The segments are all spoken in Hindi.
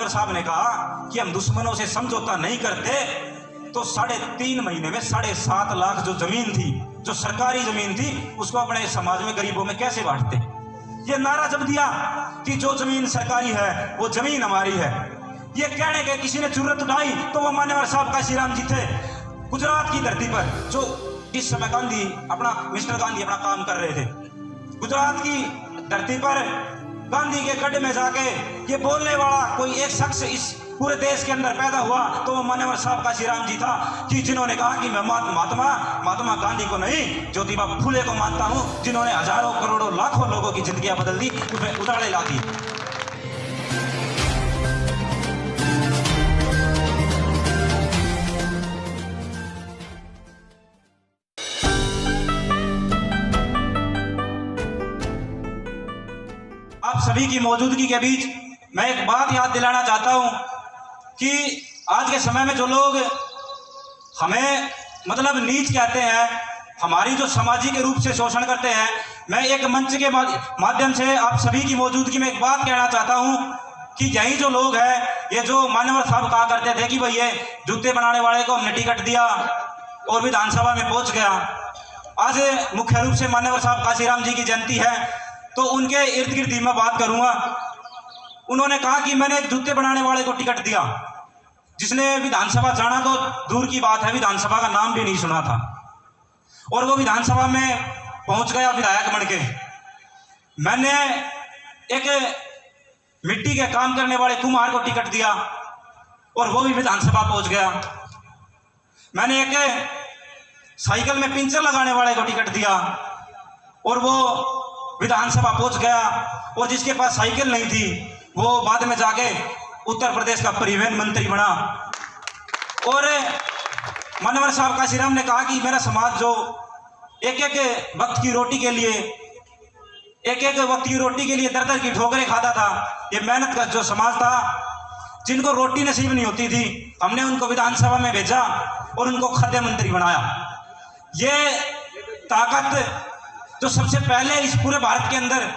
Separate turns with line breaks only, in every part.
मान्यवर साहब ने कहा कि हम दुश्मनों से समझौता नहीं करते, तो 3.5 महीने में 7.5 लाख जो जमीन थी, जो सरकारी जमीन थी, उसको अपने समाज में गरीबों में कैसे बांटते। ये नारा जब दिया कि जो जमीन सरकारी है वो जमीन हमारी है, ये कहने के किसी ने जरूरत उठाई तो वो मान्यवर साहब काशीराम जी थे, गुजरात की धरती पर, जो इस समय मिस्टर गांधी अपना काम कर रहे थे। गुजरात की धरती पर गांधी के गड्ढे में जाके ये बोलने वाला कोई एक शख्स इस पूरे देश के अंदर पैदा हुआ तो वो मान्यवर साहब काशीराम जी था, कि जिन्होंने कहा कि मैं महात्मा गांधी को नहीं, ज्योतिबा फुले को मानता हूं, जिन्होंने हजारों करोड़ों लाखों लोगों की जिंदगियां बदल दी, उसे उतारे ला दी। आप सभी की मौजूदगी के बीच मैं एक बात याद दिलाना चाहता हूं कि आज के समय में जो लोग हमें नीच कहते हैं, हमारी जो सामाजिक रूप से शोषण करते हैं, मैं एक मंच के माध्यम से आप सभी की मौजूदगी में एक बात कहना चाहता हूं कि यही जो लोग हैं, ये जो मान्यवर साहब कहा करते थे कि भाई ये जूते बनाने वाले को हमने टिकट दिया और विधानसभा में पहुंच गया। आज मुख्य रूप से मान्यवर साहब काशीराम जी की जयंती है, तो उनके इर्द गिर्द ही मैं बात करूंगा। उन्होंने कहा कि मैंने एक जूते बनाने वाले को टिकट दिया, जिसने विधानसभा जाना तो दूर की बात है, विधानसभा का नाम भी नहीं सुना था, और वो विधानसभा में पहुंच गया विधायक बन के। मैंने एक मिट्टी के काम करने वाले कुम्हार को टिकट दिया और वो भी विधानसभा पहुंच गया। मैंने एक साइकिल में पिंचर लगाने वाले को टिकट दिया और वो विधानसभा पहुंच गया, और जिसके पास साइकिल नहीं थी वो बाद में जाके उत्तर प्रदेश का परिवहन मंत्री बना। और मान्यवर साहब काशीराम ने कहा कि मेरा समाज जो एक वक्त की रोटी के लिए दर की ठोकरें खाता था, ये मेहनत का जो समाज था, जिनको रोटी नसीब नहीं होती थी, हमने उनको विधानसभा में भेजा और उनको खाद्य मंत्री बनाया। ये ताकत जो सबसे पहले इस पूरे भारत के अंदर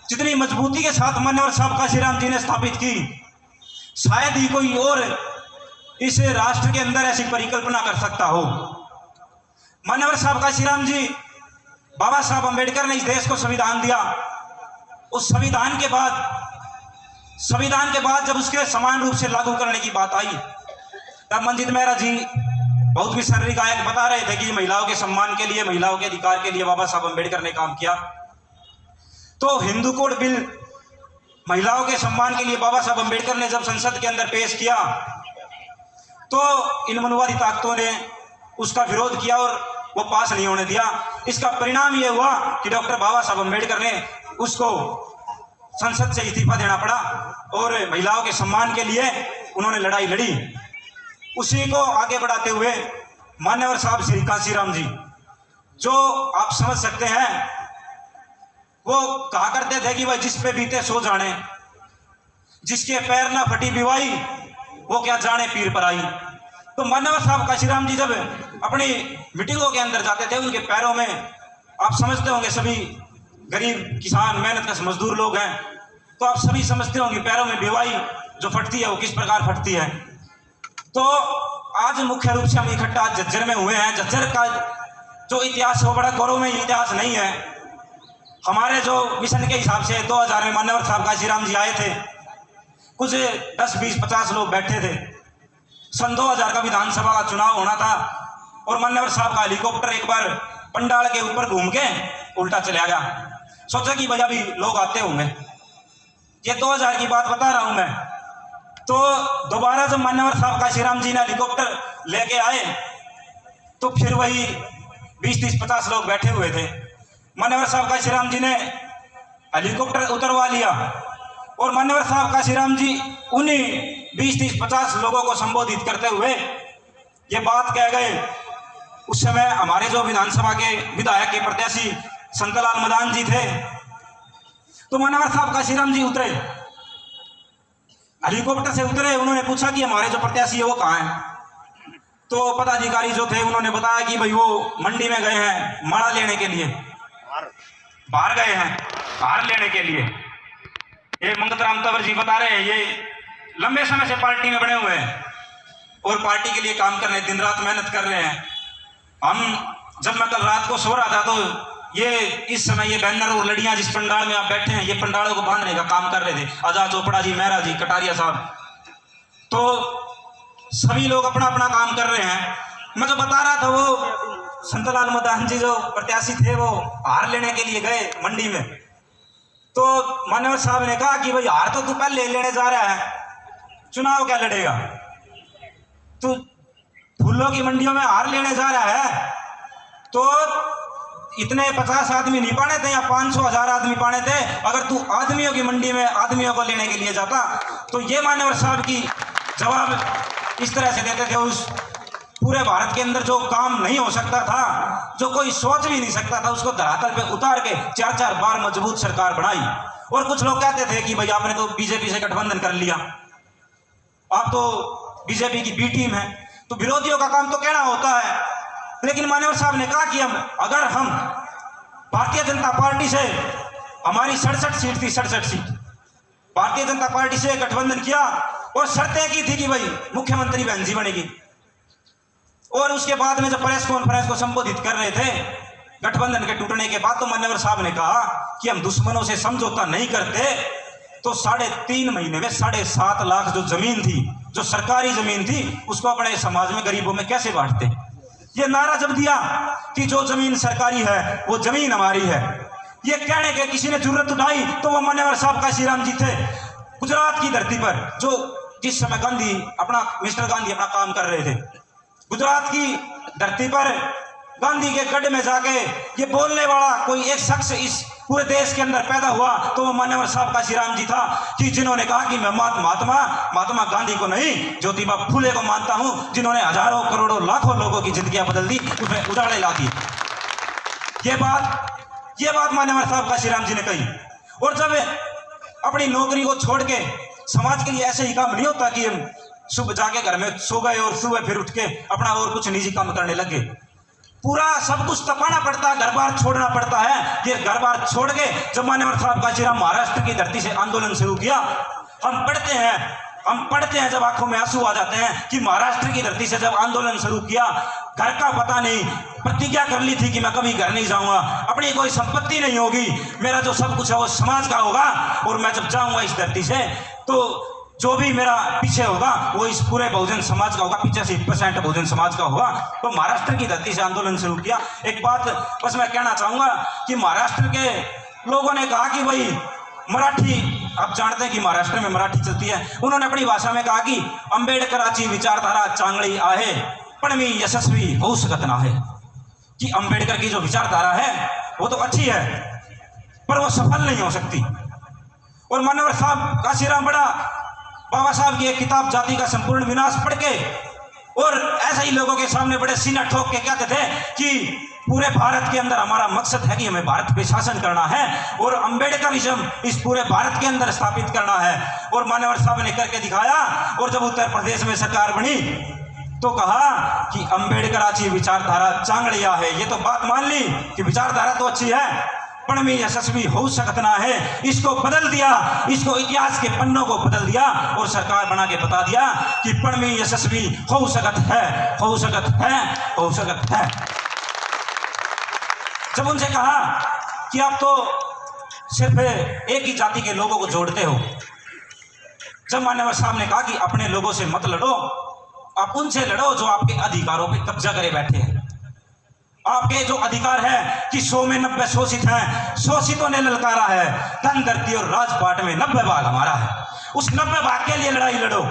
जितनी मजबूती के साथ मान्यवर साहब काशीराम जी ने स्थापित की, शायद ही कोई और इस राष्ट्र के अंदर ऐसी परिकल्पना कर सकता हो। मान्यवर साहब काशीराम जी, बाबा साहब अंबेडकर ने इस देश को संविधान दिया। उस संविधान के बाद जब उसके समान रूप से लागू करने की बात आई, तब मंजीत मेहरा जी बहुत विसर्री गायक बता रहे थे कि महिलाओं के सम्मान के लिए, महिलाओं के अधिकार के लिए बाबा साहब अंबेडकर ने काम किया। तो हिंदू कोड बिल महिलाओं के सम्मान के लिए बाबा साहब अंबेडकर ने जब संसद के अंदर पेश किया, तो इन मनुवादी ताकतों ने उसका विरोध किया और वो पास नहीं होने दिया। इसका परिणाम ये हुआ कि डॉक्टर बाबा साहब अंबेडकर ने उसको संसद से इस्तीफा देना पड़ा और महिलाओं के सम्मान के लिए उन्होंने लड़ाई लड़ी। उसी को आगे बढ़ाते हुए मान्यवर साहब श्री काशीराम जी, जो आप समझ सकते हैं, वो कहा करते थे कि भाई जिस पे बीते सो जाने, जिसके पैर ना फटी बिवाई, वो क्या जाने पीर पर आई। तो मान्यवर साहब काशीराम जी जब अपनी मीटिंगों के अंदर जाते थे, उनके पैरों में, आप समझते होंगे, सभी गरीब किसान मेहनत मजदूर लोग हैं, तो आप सभी समझते होंगे पैरों में बिवाई जो फटती है वो किस प्रकार फटती है। तो आज मुख्य रूप से हम इकट्ठा झज्जर में हुए हैं। झज्जर का जो इतिहास है वो बड़ा गौरवमय इतिहास नहीं है। हमारे जो मिशन के हिसाब से 2000 में मान्यवर साहब काशीराम जी आए थे, कुछ 10, 20, 50 लोग बैठे थे। सन 2000 का विधानसभा का चुनाव होना था और मान्यवर साहब का हेलीकॉप्टर एक बार पंडाल के ऊपर घूम के उल्टा चला गया। सोचा कि भैया भी लोग आते होंगे, ये 2000 की बात बता रहा हूं मैं। तो दोबारा जब मान्यवर साहब काशीराम जी ने हेलीकॉप्टर लेके आए, तो फिर वही 20, 30, 50 लोग बैठे हुए थे। मान्यवर साहब काशीराम जी ने हेलीकॉप्टर उतरवा लिया और मान्यवर साहब काशीराम जी उन्हीं 20, 30, 50 लोगों को संबोधित करते हुए ये बात कह गए। उस समय हमारे जो विधानसभा के विधायक के प्रत्याशी संतलाल मदान जी थे, तो मान्यवर साहब काशीराम जी उतरे, हेलीकॉप्टर से उतरे। उन्होंने पूछा कि हमारे जो प्रत्याशी है वो कहाँ हैं। तो पदाधिकारी जो थे उन्होंने बताया कि भाई वो मंडी में गए हैं माड़ा लेने के लिए, बाहर गए हैं हार लेने के लिए। ये मंगत राम तंवर जी बता रहे हैं, ये लंबे समय से पार्टी में बने हुए हैं और पार्टी के लिए काम कर रहे हैं, दिन रात मेहनत कर रहे हैं। जब मैं कल रात को सो रहा था तो ये इस समय ये बैनर और लड़ियां जिस पंडाल में आप बैठे हैं, ये पंडालों को बांधने का काम कर रहे थे आजाद चोपड़ा जी, मेहरा जी, कटारिया साहब। तो सभी लोग अपना अपना काम कर रहे हैं। मैं जो बता रहा था वो संतलाल मदान जी जो प्रत्याशी थे वो हार लेने के लिए गए मंडी में, तो मान्यवर साहब ने कहा कि भाई हार तो तू पहले लेने जा रहा है, चुनाव क्या लड़ेगा, तू फूलों की मंडियों में हार लेने जा रहा है। तो इतने 50 आदमी नहीं पाने थे या 500-1000 आदमी पाने थे, अगर तू आदमियों की मंडी में आदमियों को लेने के लिए जाता। तो ये मान्यवर साहब की जवाब इस तरह से देते थे। उस पूरे भारत के अंदर जो काम नहीं हो सकता था, जो कोई सोच भी नहीं सकता था, उसको धरातल पे उतार के 4-4 बार मजबूत सरकार बनाई। और कुछ लोग कहते थे कि भाई आपने तो बीजेपी से गठबंधन कर लिया, आप तो बीजेपी की बी टीम है, तो विरोधियों का काम तो कहना होता है। लेकिन मान्यवर साहब ने कहा कि अगर हम भारतीय जनता पार्टी से, हमारी 67 सीट थी, 67 सीट भारतीय जनता पार्टी से गठबंधन किया और शर्तें की थी कि भाई मुख्यमंत्री बहन जी बनेगी। और उसके बाद में जब प्रेस कॉन्फ्रेंस को संबोधित कर रहे थे गठबंधन के टूटने के बाद, तो मान्यवर साहब ने कहा कि हम दुश्मनों से समझौता नहीं करते। तो 3.5 महीने में 7.5 लाख जो जमीन थी, जो सरकारी जमीन थी, उसको अपने समाज में गरीबों में कैसे बांटते। ये नारा जब दिया कि जो जमीन सरकारी है वो जमीन हमारी है, ये कहने के किसी ने जरूरत उठाई तो वो मान्यवर साहब काशीराम जी थे। गुजरात की धरती पर जो जिस समय मिस्टर गांधी अपना काम कर रहे थे, गुजरात की धरती पर गांधी के गढ़ में जाके ये बोलने वाला कोई एक शख्स इस पूरे देश के अंदर पैदा हुआ तो वो मान्यवर साहब काशीराम जी था, कि जिन्होंने कहा कि मैं महात्मा गांधी को नहीं, ज्योतिबा फुले को मानता हूं, जिन्होंने हजारों करोड़ों लाखों लोगों की जिंदगियां बदल दी, उसमें उजाड़े ला दी। ये बात मान्यवर साहब काशीराम जी ने कही। और जब अपनी नौकरी को छोड़ के, समाज के लिए ऐसे ही काम नहीं होता कि हम सुबह जाके घर में सो गए और सुबह फिर उठ के अपना और कुछ निजी काम करने लगे। पूरा सब कुछ तपाना पड़ता है, घर बार छोड़ना पड़ता है। ये घर बार छोड़ के जब मान्यवर साहब काशीराम महाराष्ट्र की धरती से आंदोलन शुरू किया, हम पढ़ते हैं जब आंखों में आंसू आ जाते हैं कि महाराष्ट्र की धरती से जब आंदोलन शुरू किया, घर का पता नहीं, प्रतिज्ञा कर ली थी कि मैं कभी घर नहीं जाऊंगा, अपनी कोई संपत्ति नहीं होगी, मेरा जो सब कुछ है वो समाज का होगा, और मैं जब जाऊंगा इस धरती से तो जो भी मेरा पीछे होगा वो इस पूरे बहुजन समाज का होगा, 85% बहुजन समाज का होगा। तो महाराष्ट्र की धरती से आंदोलन शुरू किया। एक बात बस मैं कहना चाहूंगा कि महाराष्ट्र के लोगों ने कहा कि भाई मराठी, आप जानते हैं कि महाराष्ट्र में मराठी चलती है, उन्होंने अपनी भाषा में कहा कि अंबेडकराची विचारधारा चांगली आहे पण मी यशस्वी होऊ शकत नाही, कि अंबेडकर की जो विचारधारा है वो तो अच्छी है पर वो सफल नहीं हो सकती। और मान्यवर साहब काशीराम बड़ा बाबा साहब की एक किताब जाति का संपूर्ण विनाश पढ़ के और ऐसे ही लोगों के सामने बड़े सीना ठोक के कहते थे कि पूरे भारत के अंदर हमारा मकसद है कि हमें भारत पे शासन करना है और अंबेडकरिज्म इस पूरे भारत के अंदर स्थापित करना है। और मान्यवर साहब ने करके दिखाया। और जब उत्तर प्रदेश में सरकार बनी तो कहा कि अंबेडकराची विचारधारा चांगली आहे, ये तो बात मान ली कि विचारधारा तो अच्छी है पण मी यशस्वी हो सकता है, इसको बदल दिया, इसको इतिहास के पन्नों को बदल दिया और सरकार बना के बता दिया कि पण मी यशस्वी हो सकत है। जब उनसे कहा कि आप तो सिर्फ एक ही जाति के लोगों को जोड़ते हो, जब मान्यवर साहब ने कहा कि अपने लोगों से मत लड़ो, आप उनसे लड़ो जो आपके अधिकारों पे कब्जा करे बैठे हैं। आपके जो अधिकार है कि 100 में 90 शोषित हैं, शोषितों ने ललकारा है, धन धरती और राजपाट में 90 भाग हमारा है, उस 90 भाग के लिए लड़ाई लड़ो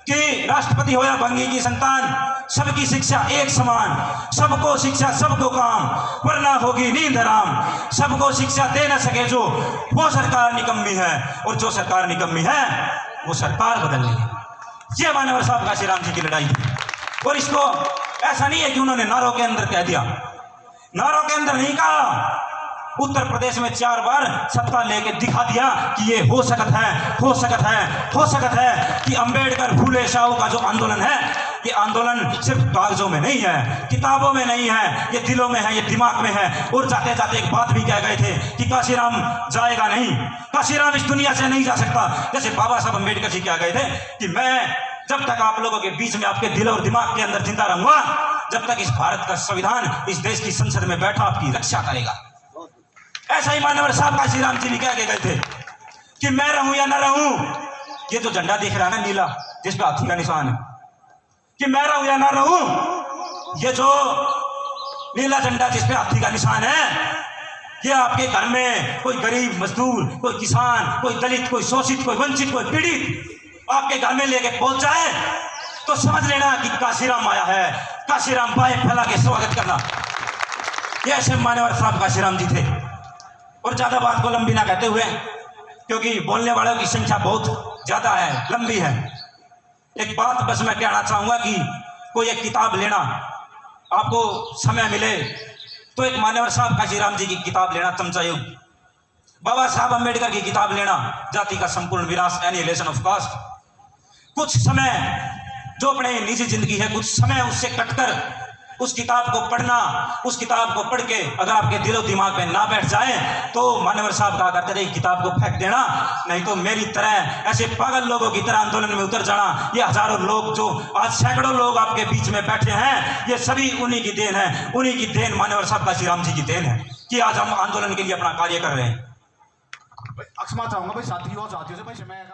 कि राष्ट्रपति हो या भंगी की संतान, सबकी शिक्षा एक समान, सबको शिक्षा सबको काम, वरना होगी नींद हराम। सबको शिक्षा दे न सके जो, वो सरकार निकम्मी है, और जो सरकार निकम्मी है वो सरकार बदलनी है। ये मान्यवर साहब काशीराम जी की लड़ाई थी। और इसको ऐसा नहीं है कि उन्होंने नारों के अंदर कह दिया, नारों के अंदर नहीं कहा, उत्तर प्रदेश में 4 बार सत्ता लेके दिखा दिया कि ये हो सकता है कि अंबेडकर फूले शाहू का जो आंदोलन है कि आंदोलन सिर्फ कागजों में नहीं है, किताबों में नहीं है, ये दिलों में है, ये दिमाग में है। और जाते जाते एक बात भी कह गए थे कि काशीराम जाएगा नहीं, काशीराम इस दुनिया से नहीं जा सकता। जैसे बाबा साहब अम्बेडकर जी कह गए थे कि मैं जब तक आप लोगों के बीच में, आपके दिल और दिमाग के अंदर जिंदा रहूंगा, जब तक इस भारत का संविधान इस देश की संसद में बैठा आपकी रक्षा करेगा। ऐसा ही मानवर साहब काशीराम जी भी कह के गए थे कि मैं रहूं या ना रहूं, ये जो झंडा दिख रहा है ना नीला, जिस पे हाथी का निशान है, कि मैं रहूं या ना रहूं, ये जो नीला झंडा जिस पे हाथी का निशान है, ये आपके घर में कोई गरीब मजदूर, कोई किसान, कोई दलित, कोई शोषित, कोई वंचित, कोई पीड़ित आपके घर में लेके पहुंच जाए तो समझ लेना कि काशीराम आया है। काशीराम बाएं फैला के स्वागत करना। ये ऐसे मान्यवर साहब काशीराम जी थे। और ज्यादा बात को लंबी ना कहते हुए, क्योंकि बोलने वालों की संख्या बहुत ज्यादा है, लंबी है, एक बात बस मैं कहना चाहूंगा कि कोई एक किताब लेना, आपको समय मिले तो एक मान्यवर साहब काशीराम जी की किताब लेना, चमचा युग, बाबा साहब अम्बेडकर की किताब लेना, जाति का संपूर्ण विनाश, एनिहिलेशन ऑफ कास्ट। कुछ समय जो अपने निजी जिंदगी है, कुछ समय उससे कटकर उस किताब को पढ़ना, उस किताब को पढ़ के अगर आपके दिलो दिमाग में ना बैठ जाए तो मान्यवर साहब कहा करते थे किताब को फेंक देना, नहीं तो मेरी तरह ऐसे पागल लोगों की तरह आंदोलन में उतर जाना। ये हजारों लोग जो आज सैकड़ों लोग आपके बीच में बैठे हैं, ये सभी उन्हीं की देन है, उन्हीं की देन मान्यवर साहब काशीराम जी की देन है कि आज हम आंदोलन के लिए अपना कार्य कर रहे हैं।
अक्षमा चाहूंगा भाई साथियों और साथियों से, भाई मैं